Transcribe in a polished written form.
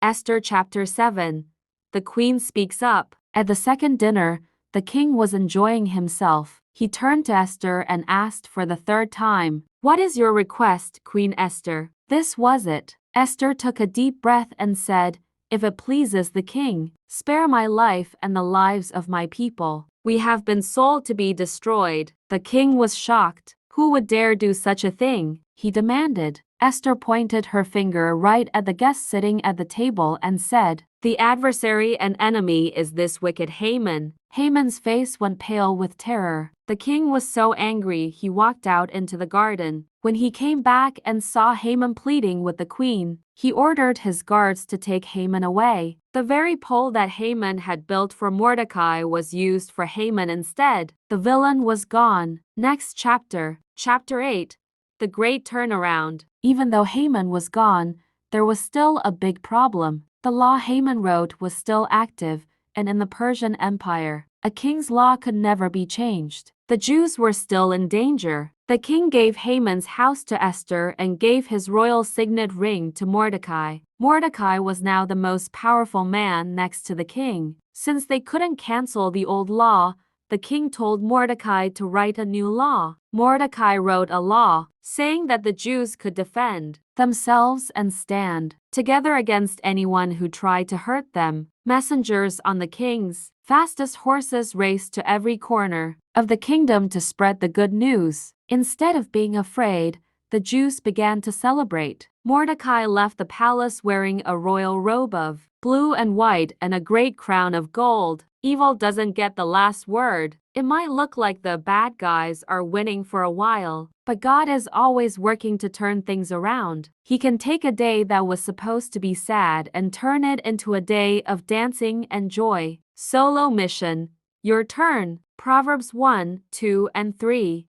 Esther chapter 7. The queen speaks up. At the second dinner, the king was enjoying himself. He turned to Esther and asked for the third time, "What is your request, Queen Esther?" This was it. Esther took a deep breath and said, "If it pleases the king, spare my life and the lives of my people. We have been sold to be destroyed." The king was shocked. Who would dare do such a thing? He demanded. Esther pointed her finger right at the guest sitting at the table and said, "The adversary and enemy is this wicked Haman." Haman's face went pale with terror. The king was so angry he walked out into the garden. When he came back and saw Haman pleading with the queen, he ordered his guards to take Haman away. The very pole that Haman had built for Mordecai was used for Haman instead. The villain was gone. Next chapter. Chapter 8. The Great Turnaround. Even though Haman was gone, there was still a big problem. The law Haman wrote was still active, and in the Persian Empire, a king's law could never be changed. The Jews were still in danger. The king gave Haman's house to Esther and gave his royal signet ring to Mordecai. Mordecai was now the most powerful man next to the king. Since they couldn't cancel the old law, the king told Mordecai to write a new law. Mordecai wrote a law, saying that the Jews could defend themselves and stand together against anyone who tried to hurt them. Messengers on the king's fastest horses raced to every corner of the kingdom to spread the good news. Instead of being afraid, the Jews began to celebrate. Mordecai left the palace wearing a royal robe of blue and white and a great crown of gold. Evil doesn't get the last word. It might look like the bad guys are winning for a while, but God is always working to turn things around. He can take a day that was supposed to be sad and turn it into a day of dancing and joy. Solo mission. Your turn. Proverbs 1, 2, and 3.